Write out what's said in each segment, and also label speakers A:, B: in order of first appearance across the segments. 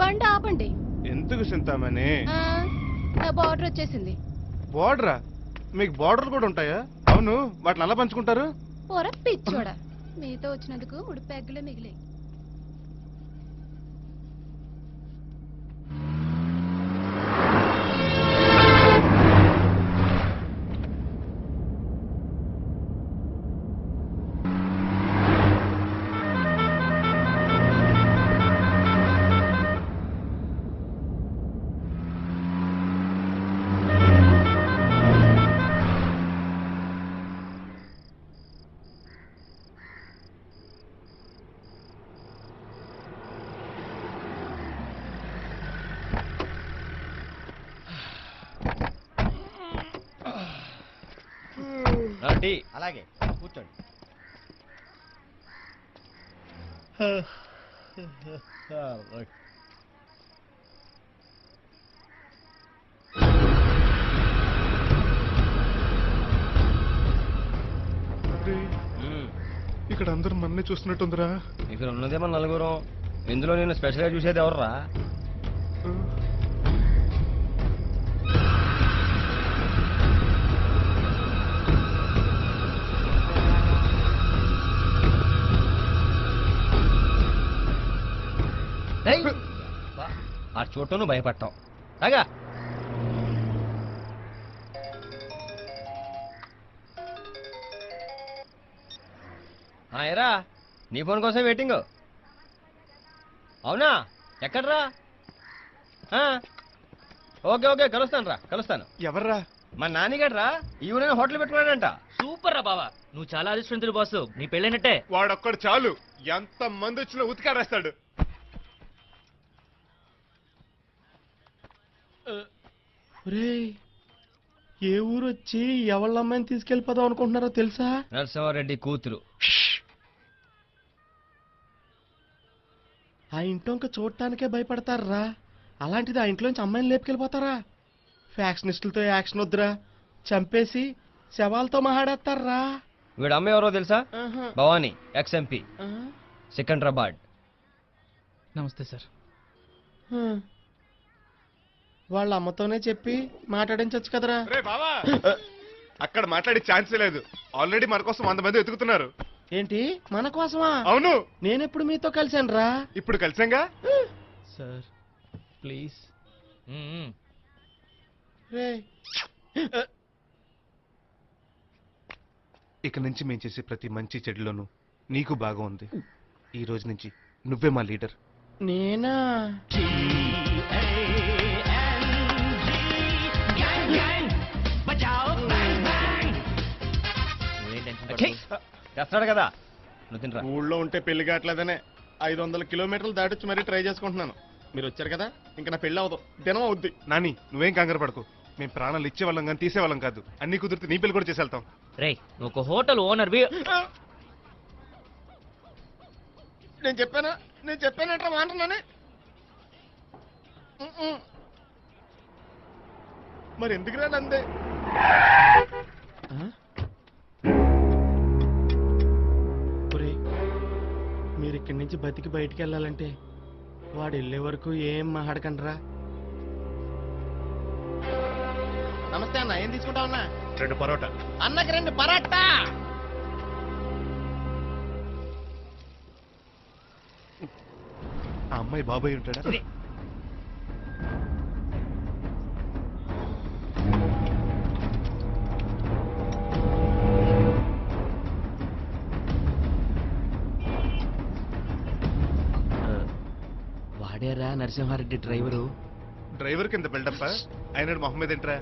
A: బండి ఆపండి.
B: ఎందుకు చింతామణి?
A: నా బార్డర్ వచ్చేసింది.
B: బోర్డరా? మీకు బోర్డర్లు కూడా ఉంటాయా? అవును, వాటిని ఎలా పంచుకుంటారు?
A: పొర పిచ్చోడ, మీతో వచ్చినందుకు 3 పెగ్గులే మిగిలాయి.
C: అలాగే కూర్చోండి.
B: ఇక్కడ అందరూ మన్నే చూస్తున్నట్టుందిరా.
C: ఇక్కడ ఉన్నదే మన నలుగురం. ఇందులో నేను స్పెషల్గా చూసేది ఎవర్రా? ఆ చోటును భయపడతాం. రాగా ఎరా, నీ ఫోన్ కోసం వెయిటింగ్. అవునా? ఎక్కడ్రా? ఓకే ఓకే, కలుస్తాను.
B: ఎవర్రా?
C: మా నాన్నగాడ్రా, ఈ ఊరైనా హోటల్ పెట్టుకున్నాడంట.
D: సూపర్ రా బావా, నువ్వు చాలా అదృష్టవంతుడు బాసు. నీ పెళ్ళైనట్టే.
B: వాడొక్కడు చాలు, ఎంత మంది వచ్చినా ఉతికారేస్తాడు.
E: ఏ ఊరు వచ్చి ఎవళ్ళ అమ్మాయిని తీసుకెళ్ళిపోదాం అనుకుంటున్నారో తెలుసా?
C: నరసింహారెడ్డి కూతురు.
E: ఆ ఇంట్లో ఇంకా చూడటానికే భయపడతారా, అలాంటిది ఆ ఇంట్లోంచి అమ్మాయిని లేపుకెళ్ళిపోతారా? ఫ్యాక్షనిస్టులతో యాక్షన్ వద్దురా, చంపేసి శవాలతో మహాడేస్తారా.
C: వీడు అమ్మ ఎవరో తెలుసా? భవానీ, ఎక్స్ఎంపీ, సికంద్రాబాద్.
D: నమస్తే సార్.
E: వాళ్ళ అమ్మతోనే చెప్పి మాట్లాడించచ్చు కదరా.
B: రే బావా, అక్కడ మాట్లాడే ఛాన్సే లేదు. ఆల్రెడీ మన కోసం 100 మంది వెతుకుతున్నారు.
E: ఏంటి, మన కోసమా?
B: అవును.
E: నేనెప్పుడు మీతో కలిసాను రా?
B: ఇప్పుడు కలిసాంగా.
D: Sir please.
B: ఇక నుంచి మేము చేసే ప్రతి మంచి చెడులోనూ నీకు బాగా ఉంది. ఈ రోజు నుంచి నువ్వే మా లీడర్.
E: నేనా?
C: చేస్తున్నాడు కదా, నువ్వు తినరా.
E: ఊళ్ళో ఉంటే పెళ్లి కావట్లేదనే 500 కిలోమీటర్లు దాటొచ్చి మరీ ట్రై చేసుకుంటున్నాను. మీరు వచ్చారు కదా, ఇంకా నా పెళ్లి అవదు, దినం అవుద్ది.
B: నాని, నువ్వేం కంగారు పడకు. మేము ప్రాణాలు ఇచ్చేవాళ్ళం కానీ తీసేవాళ్ళం కాదు. అన్ని కుదిరితే నీ పెళ్లి కూడా చేసి వెళ్తాం.
D: రే, నువ్వు ఒక హోటల్ ఓనర్.
E: నేను చెప్పానంటే మాంటున్నానే. మరి ఎందుకు రాడు అందే? మీరు ఇక్కడి నుంచి బతికి బయటికి వెళ్ళాలంటే వాడు వెళ్ళే వరకు ఏం మాట్లాడకండిరా. నమస్తే అన్న, ఏం తీసుకుంటావు అన్న?
B: 2 పరోటా.
E: అన్నకి 2 పరాటా.
B: ఆ అమ్మాయి బాబాయ్ ఉంటాడా?
D: వాడేరా నరసింహారెడ్డి డ్రైవరు.
B: డ్రైవర్ కింద బిల్డప్ అయినాడు. మొహమ్మద్ ఏంట్రా,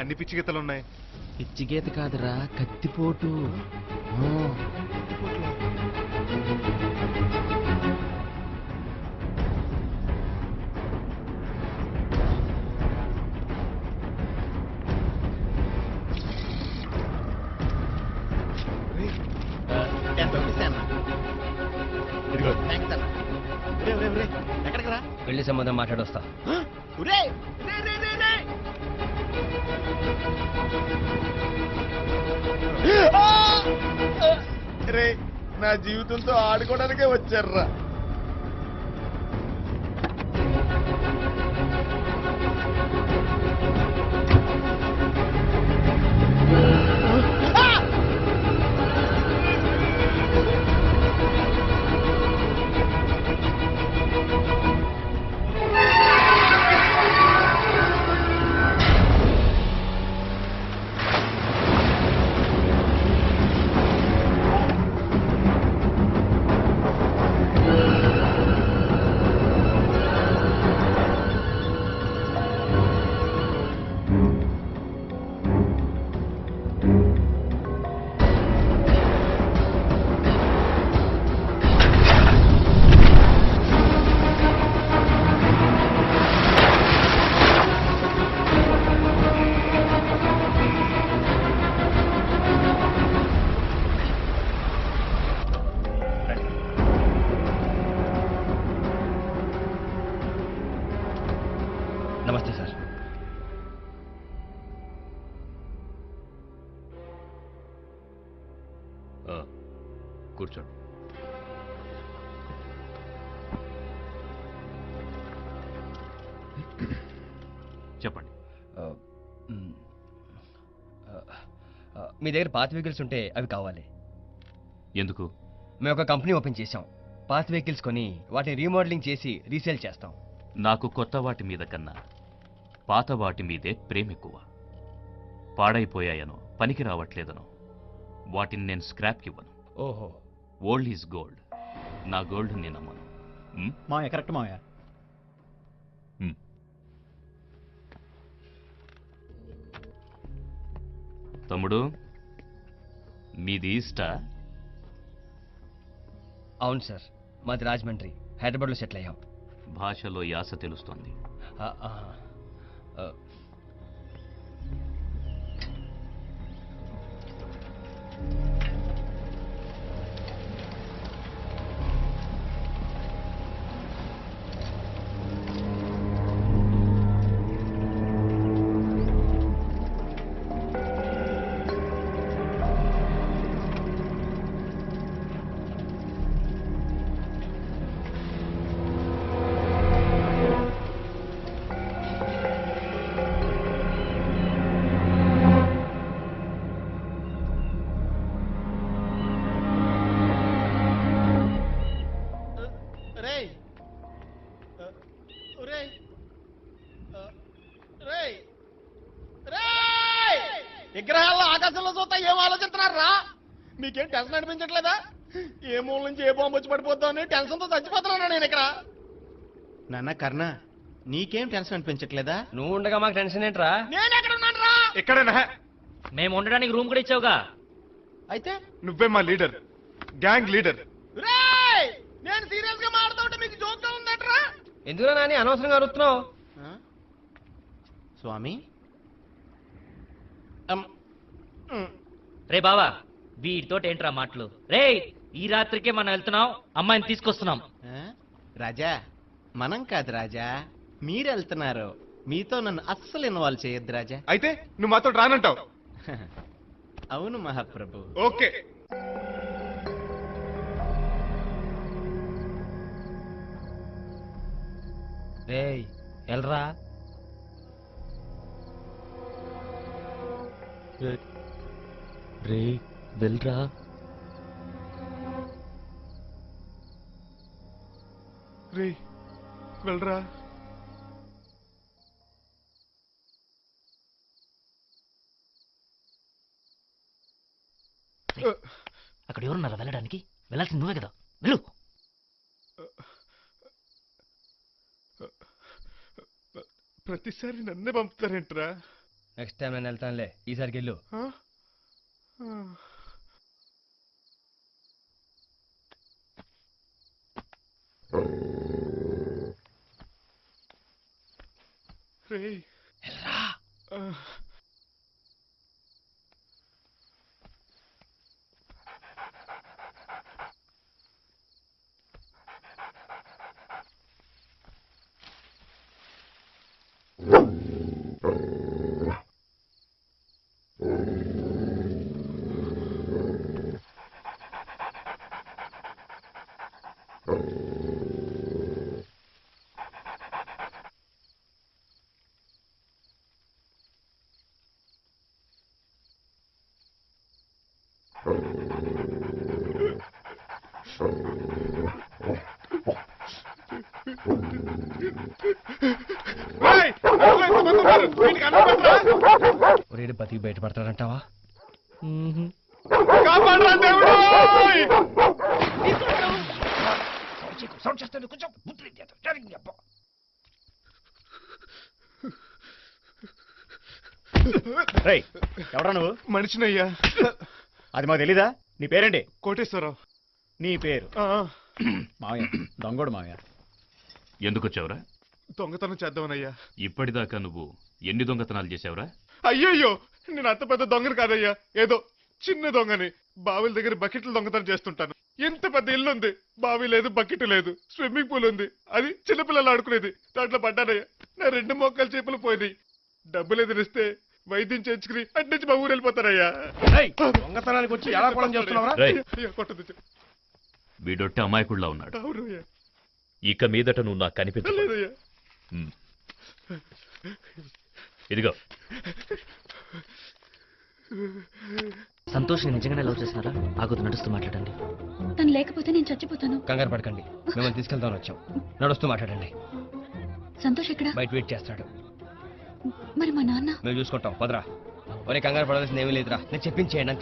B: అన్ని పిచ్చి గీతలు ఉన్నాయి.
D: పిచ్చి గీత కాదురా, కత్తిపోటు.
C: పెళ్లి సంబంధం మాట్లాడొస్తా.
E: రే, నా జీవితంతో ఆడుకోవడానికే వచ్చారా?
C: నమస్తే సార్.
F: కూర్చోండి. చెప్పండి.
C: మీ దగ్గర పాత వెహికల్స్ ఉంటే అవి కావాలి.
F: ఎందుకు?
C: మేము ఒక కంపెనీ ఓపెన్ చేసాం. పాత వెహికల్స్ కొని వాటిని రీమోడలింగ్ చేసి రీసేల్ చేస్తాం.
F: నాకు కొత్త వాటి మీద కన్నా పాత వాటి మీదే ప్రేమ ఎక్కువ. పాడైపోయాయనో పనికి రావట్లేదనో వాటిని నేను స్క్రాప్కి ఇవ్వను.
C: ఓహో,
F: ఓల్డ్ ఈజ్ గోల్డ్. నా గోల్డ్ నేను అమ్మను.
G: మావయ్య కరెక్ట్ మావయ్య.
F: తమ్ముడు, మీది ఈస్టా?
C: అవును సార్, మాది రాజమండ్రి. హైదరాబాద్లో సెటిల్ అయ్యాం.
F: భాషలో యాస తెలుస్తోంది.
C: ఆ, ఆ, ఆ.
E: రేయ్ రేయ్ రేయ్ రేయ్ విగ్రహాల్లో ఆకాశంలో చూస్తా ఏం ఆలోచిస్తున్నారా? మీకేం టెన్షన్ అనిపించట్లేదా? ఏ మూల నుంచి ఏ బాంబు వచ్చి పడిపోతామని టెన్షన్తో చచ్చిపోతున్నాను నేను ఇక్కడ. నాన్న కర్ణ, నీకేం టెన్షన్ అనిపించట్లేదా?
C: నువ్వు ఉండగా మాకు టెన్షన్ ఏంట్రా?
E: నేను ఎక్కడ ఉన్నాను రా?
B: ఎక్కడైనా
D: మేము ఉండడానికి రూమ్ కూడా ఇచ్చావుగా.
E: అయితే
B: నువ్వే మా లీడర్, గ్యాంగ్ లీడర్.
E: రేయ్ నేను సీరియస్ గా మాట్లాడుతుంటే మీకు జోక్ గా ఉందట్రా?
C: ఎందుకురా నాని అనవసరంగా అరుస్తున్నావు?
E: స్వామి
D: రే బావా, వీటితోటి ఏంట్రా మాటలు? రే, ఈ రాత్రికే మనం వెళ్తున్నాం, అమ్మాయిని తీసుకొస్తున్నాం.
E: రాజా, మనం కాదు రాజా, మీరు వెళ్తున్నారు. మీతో నన్ను అస్సలు ఇన్వాల్వ్ చేయొద్దు రాజా.
B: అయితే నువ్వు మాతో రానంటావు?
E: అవును మహాప్రభు.
B: ఓకే.
D: రేయ్ ఎల్రా. రే వెళ్ళరా.
B: రే వెళ్ళరా.
D: అక్కడ ఎవరున్నారా వెళ్ళడానికి? వెళ్ళాల్సింది నువ్వే కదా, వెళ్ళు.
B: ప్రతిసారి నన్నే పంపుతారేంట్రా?
C: నెక్స్ట్ టైం నేను వెళ్తానులే, ఈసారికి వెళ్ళు.
B: రేయ్
D: వెళ్ళరా.
C: ఒరేడు బతికి బయటపడతాడంటావా?
G: ఎవరా నువ్వు?
B: మనిషినయ్యా.
G: అది మాకు తెలీదా? నీ పేరేంటి?
B: కోటేశ్వరరావు.
G: నీ పేరు?
B: ఆ,
G: మావయ్య దొంగోడు మావయ్య.
F: ఎందుకొచ్చావురా?
B: దొంగతనం చేద్దామనయ్యా.
F: ఇప్పటిదాకా నువ్వు ఎన్ని దొంగతనాలు చేశావురా?
B: అయ్యయ్యో, నేను అంత పెద్ద దొంగను కాదయ్యా, ఏదో చిన్న దొంగని. బావిల దగ్గర బకెట్లు దొంగతనం చేస్తుంటాను. ఎంత పెద్ద ఇల్లు ఉంది, బావి లేదు, బకెట్ లేదు, స్విమ్మింగ్ పూల్ ఉంది, అది చిన్నపిల్లలు ఆడుకునేది, దాంట్లో పడ్డానయ్యా. నా 2 మోకాలు చేపలు పోయినాయి. డబ్బులు ఎదిరిస్తే వైద్యం చేయించుకుని అటు నుంచి మా ఊరు వెళ్ళిపోతారయ్యా.
H: దొంగతనానికి వచ్చి ఎలా కూడా చేస్తున్నావురా?
F: రేయ్,
B: అయ్యా, కొట్టదు.
F: వీడొట్టి అమాయకుడిలా ఉన్నాడు.
B: అవునయ్యా.
I: ఇక మీదట నువ్వు నాకు కనిపించలేదు.
B: లేదయ్యా.
I: ఇదిగో
D: సంతోష్ నిజంగానే లవ్ చేస్తున్నారా? ఆగుతూ నడుస్తూ మాట్లాడండి.
A: తను లేకపోతే నేను చచ్చిపోతాను.
C: కంగారు పడకండి, మిమ్మల్ని తీసుకెళ్తామని వచ్చాం. నడుస్తూ మాట్లాడండి.
A: సంతోష్ ఎక్కడ?
C: బయట వెయిట్ చేస్తాడు.
A: మరి మా నాన్న?
C: మేము చూసుకుంటాం, పదరా. ఒరే కంగారు పడాల్సింది ఏమీ లేదురా, నేను చెప్పించేయండి అంతే.